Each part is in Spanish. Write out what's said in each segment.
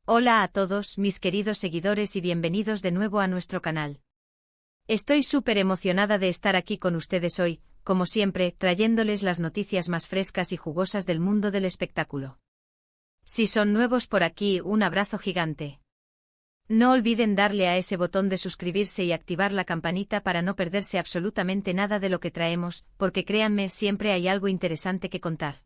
Hola a todos mis queridos seguidores y bienvenidos de nuevo a nuestro canal. Estoy súper emocionada de estar aquí con ustedes hoy, como siempre, trayéndoles las noticias más frescas y jugosas del mundo del espectáculo. Si son nuevos por aquí, un abrazo gigante. No olviden darle a ese botón de suscribirse y activar la campanita para no perderse absolutamente nada de lo que traemos, porque créanme, siempre hay algo interesante que contar.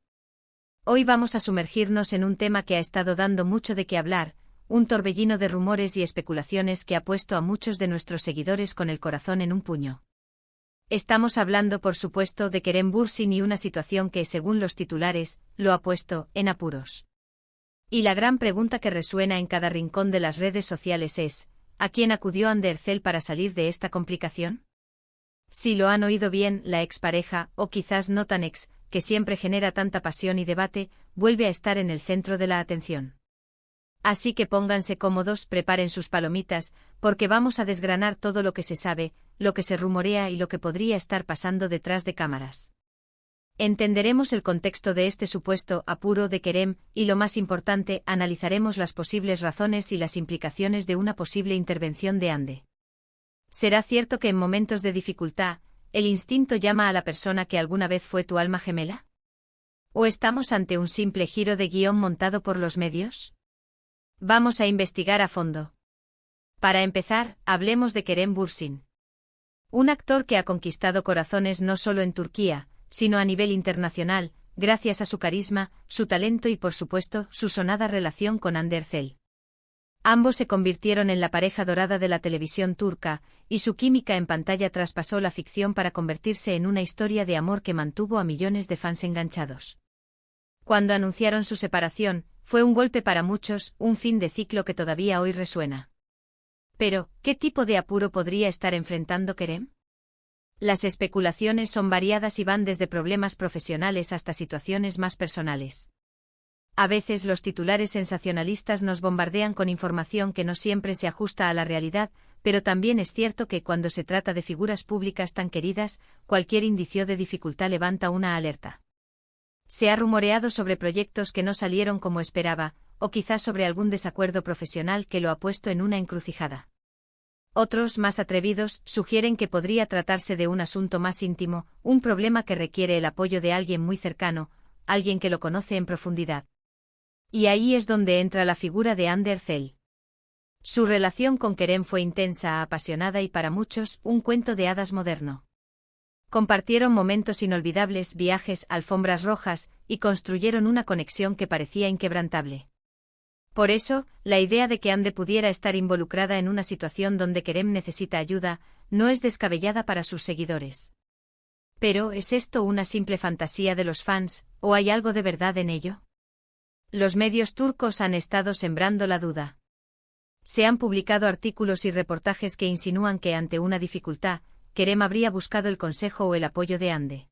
Hoy vamos a sumergirnos en un tema que ha estado dando mucho de qué hablar, un torbellino de rumores y especulaciones que ha puesto a muchos de nuestros seguidores con el corazón en un puño. Estamos hablando, por supuesto, de Kerem Bürsin y una situación que, según los titulares, lo ha puesto en apuros. Y la gran pregunta que resuena en cada rincón de las redes sociales es, ¿a quién acudió Ander Zel para salir de esta complicación? Si lo han oído bien, la expareja, o quizás no tan ex, que siempre genera tanta pasión y debate, vuelve a estar en el centro de la atención. Así que pónganse cómodos, preparen sus palomitas, porque vamos a desgranar todo lo que se sabe, lo que se rumorea y lo que podría estar pasando detrás de cámaras. Entenderemos el contexto de este supuesto apuro de Kerem, y lo más importante, analizaremos las posibles razones y las implicaciones de una posible intervención de Ande. ¿Será cierto que en momentos de dificultad, el instinto llama a la persona que alguna vez fue tu alma gemela? ¿O estamos ante un simple giro de guión montado por los medios? Vamos a investigar a fondo. Para empezar, hablemos de Kerem Bürsin. Un actor que ha conquistado corazones no solo en Turquía, sino a nivel internacional, gracias a su carisma, su talento y por supuesto, su sonada relación con Ander Zel. Ambos se convirtieron en la pareja dorada de la televisión turca, y su química en pantalla traspasó la ficción para convertirse en una historia de amor que mantuvo a millones de fans enganchados. Cuando anunciaron su separación, fue un golpe para muchos, un fin de ciclo que todavía hoy resuena. Pero, ¿qué tipo de apuro podría estar enfrentando Kerem? Las especulaciones son variadas y van desde problemas profesionales hasta situaciones más personales. A veces los titulares sensacionalistas nos bombardean con información que no siempre se ajusta a la realidad, pero también es cierto que cuando se trata de figuras públicas tan queridas, cualquier indicio de dificultad levanta una alerta. Se ha rumoreado sobre proyectos que no salieron como esperaba, o quizás sobre algún desacuerdo profesional que lo ha puesto en una encrucijada. Otros, más atrevidos, sugieren que podría tratarse de un asunto más íntimo, un problema que requiere el apoyo de alguien muy cercano, alguien que lo conoce en profundidad. Y ahí es donde entra la figura de Ander Zel. Su relación con Kerem fue intensa, apasionada y para muchos, un cuento de hadas moderno. Compartieron momentos inolvidables, viajes, alfombras rojas, y construyeron una conexión que parecía inquebrantable. Por eso, la idea de que Ande pudiera estar involucrada en una situación donde Kerem necesita ayuda, no es descabellada para sus seguidores. Pero, ¿es esto una simple fantasía de los fans, o hay algo de verdad en ello? Los medios turcos han estado sembrando la duda. Se han publicado artículos y reportajes que insinúan que ante una dificultad, Kerem habría buscado el consejo o el apoyo de Ande.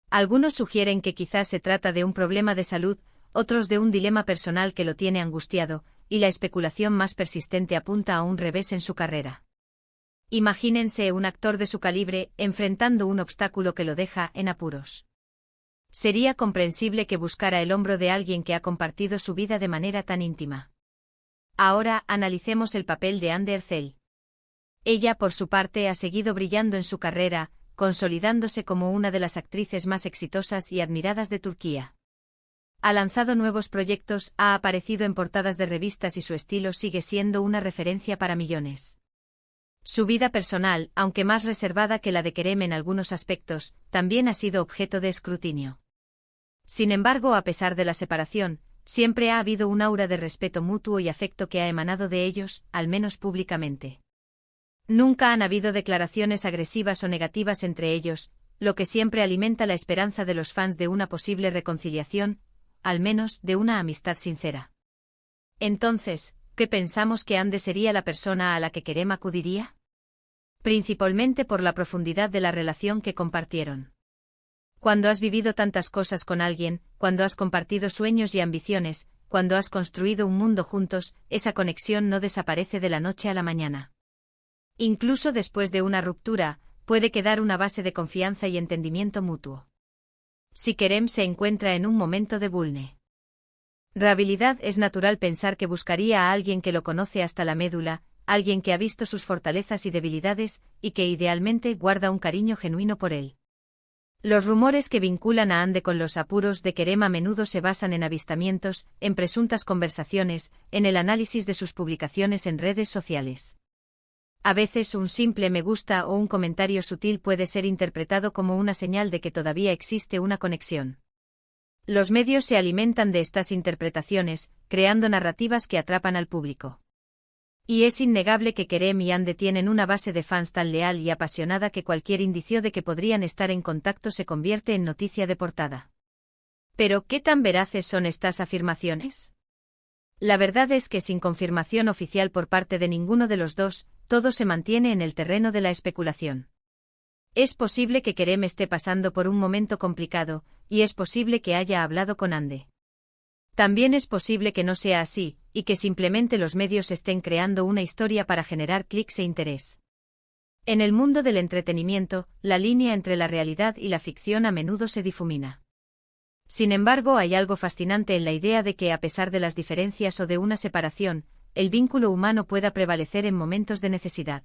Algunos sugieren que quizás se trata de un problema de salud, otros de un dilema personal que lo tiene angustiado, y la especulación más persistente apunta a un revés en su carrera. Imagínense un actor de su calibre enfrentando un obstáculo que lo deja en apuros. Sería comprensible que buscara el hombro de alguien que ha compartido su vida de manera tan íntima. Ahora, analicemos el papel de Ander Zel. Ella, por su parte, ha seguido brillando en su carrera, consolidándose como una de las actrices más exitosas y admiradas de Turquía. Ha lanzado nuevos proyectos, ha aparecido en portadas de revistas y su estilo sigue siendo una referencia para millones. Su vida personal, aunque más reservada que la de Kerem en algunos aspectos, también ha sido objeto de escrutinio. Sin embargo, a pesar de la separación, siempre ha habido un aura de respeto mutuo y afecto que ha emanado de ellos, al menos públicamente. Nunca han habido declaraciones agresivas o negativas entre ellos, lo que siempre alimenta la esperanza de los fans de una posible reconciliación, al menos de una amistad sincera. Entonces, ¿qué pensamos que Ande sería la persona a la que Kerem acudiría? Principalmente por la profundidad de la relación que compartieron. Cuando has vivido tantas cosas con alguien, cuando has compartido sueños y ambiciones, cuando has construido un mundo juntos, esa conexión no desaparece de la noche a la mañana. Incluso después de una ruptura, puede quedar una base de confianza y entendimiento mutuo. Si Kerem se encuentra en un momento de Rehabilidad es natural pensar que buscaría a alguien que lo conoce hasta la médula, alguien que ha visto sus fortalezas y debilidades, y que idealmente guarda un cariño genuino por él. Los rumores que vinculan a Ande con los apuros de Kerem a menudo se basan en avistamientos, en presuntas conversaciones, en el análisis de sus publicaciones en redes sociales. A veces un simple me gusta o un comentario sutil puede ser interpretado como una señal de que todavía existe una conexión. Los medios se alimentan de estas interpretaciones, creando narrativas que atrapan al público. Y es innegable que Kerem y Ande tienen una base de fans tan leal y apasionada que cualquier indicio de que podrían estar en contacto se convierte en noticia de portada. Pero, ¿qué tan veraces son estas afirmaciones? La verdad es que sin confirmación oficial por parte de ninguno de los dos, todo se mantiene en el terreno de la especulación. Es posible que Kerem esté pasando por un momento complicado, y es posible que haya hablado con Ande. También es posible que no sea así, y que simplemente los medios estén creando una historia para generar clics e interés. En el mundo del entretenimiento, la línea entre la realidad y la ficción a menudo se difumina. Sin embargo, hay algo fascinante en la idea de que, a pesar de las diferencias o de una separación, el vínculo humano pueda prevalecer en momentos de necesidad.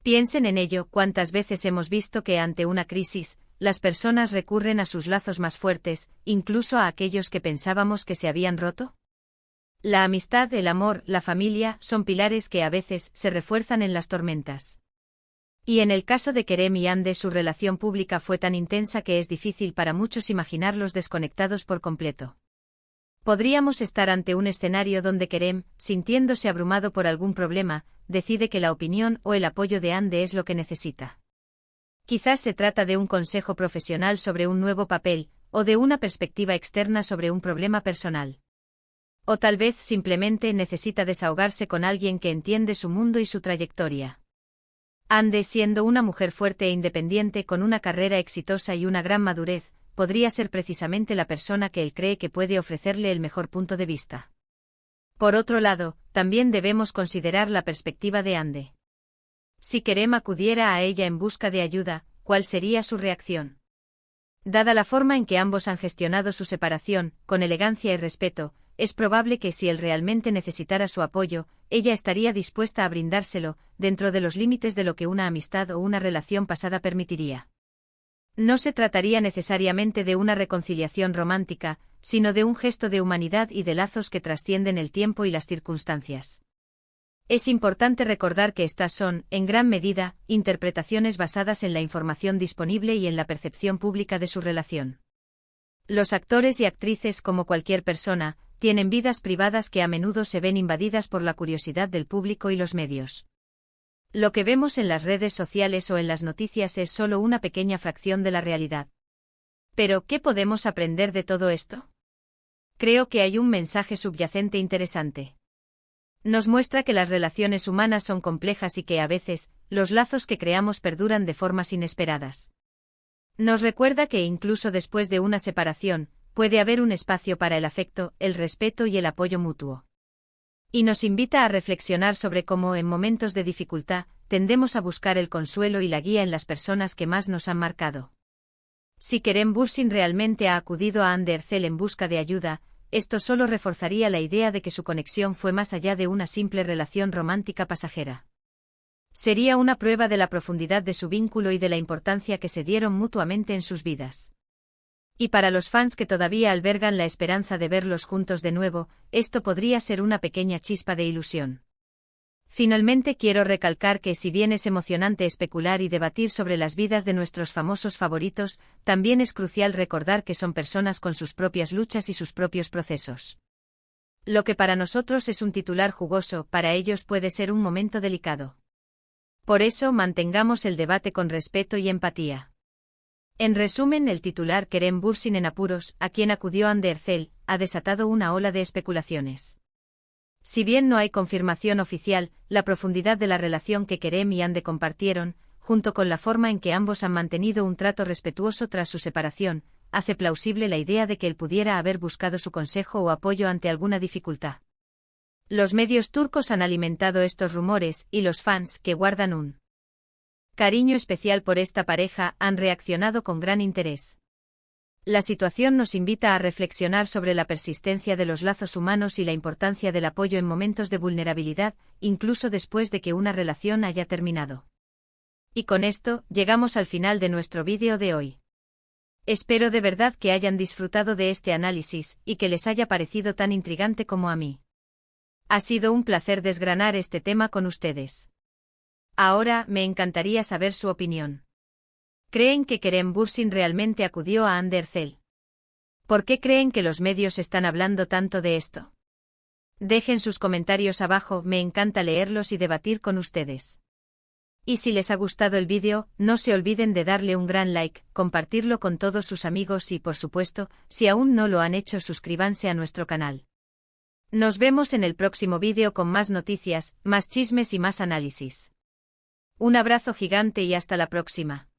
Piensen en ello, ¿cuántas veces hemos visto que ante una crisis, las personas recurren a sus lazos más fuertes, incluso a aquellos que pensábamos que se habían roto? La amistad, el amor, la familia, son pilares que a veces se refuerzan en las tormentas. Y en el caso de Kerem y Ande, su relación pública fue tan intensa que es difícil para muchos imaginarlos desconectados por completo. Podríamos estar ante un escenario donde Kerem, sintiéndose abrumado por algún problema, decide que la opinión o el apoyo de Ande es lo que necesita. Quizás se trata de un consejo profesional sobre un nuevo papel, o de una perspectiva externa sobre un problema personal. O tal vez simplemente necesita desahogarse con alguien que entiende su mundo y su trayectoria. Ande, siendo una mujer fuerte e independiente con una carrera exitosa y una gran madurez, podría ser precisamente la persona que él cree que puede ofrecerle el mejor punto de vista. Por otro lado, también debemos considerar la perspectiva de Ande. Si Kerem acudiera a ella en busca de ayuda, ¿cuál sería su reacción? Dada la forma en que ambos han gestionado su separación, con elegancia y respeto, es probable que si él realmente necesitara su apoyo, ella estaría dispuesta a brindárselo, dentro de los límites de lo que una amistad o una relación pasada permitiría. No se trataría necesariamente de una reconciliación romántica, sino de un gesto de humanidad y de lazos que trascienden el tiempo y las circunstancias. Es importante recordar que estas son, en gran medida, interpretaciones basadas en la información disponible y en la percepción pública de su relación. Los actores y actrices, como cualquier persona, tienen vidas privadas que a menudo se ven invadidas por la curiosidad del público y los medios. Lo que vemos en las redes sociales o en las noticias es solo una pequeña fracción de la realidad. Pero, ¿qué podemos aprender de todo esto? Creo que hay un mensaje subyacente interesante. Nos muestra que las relaciones humanas son complejas y que a veces, los lazos que creamos perduran de formas inesperadas. Nos recuerda que incluso después de una separación, puede haber un espacio para el afecto, el respeto y el apoyo mutuo. Y nos invita a reflexionar sobre cómo en momentos de dificultad, tendemos a buscar el consuelo y la guía en las personas que más nos han marcado. Si Kerem Bürsin realmente ha acudido a Ande Erçel en busca de ayuda, esto solo reforzaría la idea de que su conexión fue más allá de una simple relación romántica pasajera. Sería una prueba de la profundidad de su vínculo y de la importancia que se dieron mutuamente en sus vidas. Y para los fans que todavía albergan la esperanza de verlos juntos de nuevo, esto podría ser una pequeña chispa de ilusión. Finalmente quiero recalcar que si bien es emocionante especular y debatir sobre las vidas de nuestros famosos favoritos, también es crucial recordar que son personas con sus propias luchas y sus propios procesos. Lo que para nosotros es un titular jugoso, para ellos puede ser un momento delicado. Por eso mantengamos el debate con respeto y empatía. En resumen, el titular Kerem Bürsin en apuros, a quien acudió Ande Erçel, ha desatado una ola de especulaciones. Si bien no hay confirmación oficial, la profundidad de la relación que Kerem y Ande compartieron, junto con la forma en que ambos han mantenido un trato respetuoso tras su separación, hace plausible la idea de que él pudiera haber buscado su consejo o apoyo ante alguna dificultad. Los medios turcos han alimentado estos rumores, y los fans, que guardan un cariño especial por esta pareja, han reaccionado con gran interés. La situación nos invita a reflexionar sobre la persistencia de los lazos humanos y la importancia del apoyo en momentos de vulnerabilidad, incluso después de que una relación haya terminado. Y con esto, llegamos al final de nuestro vídeo de hoy. Espero de verdad que hayan disfrutado de este análisis, y que les haya parecido tan intrigante como a mí. Ha sido un placer desgranar este tema con ustedes. Ahora, me encantaría saber su opinión. ¿Creen que Kerem Bürsin realmente acudió a Anderlecht? ¿Por qué creen que los medios están hablando tanto de esto? Dejen sus comentarios abajo, me encanta leerlos y debatir con ustedes. Y si les ha gustado el vídeo, no se olviden de darle un gran like, compartirlo con todos sus amigos y, por supuesto, si aún no lo han hecho, suscríbanse a nuestro canal. Nos vemos en el próximo vídeo con más noticias, más chismes y más análisis. Un abrazo gigante y hasta la próxima.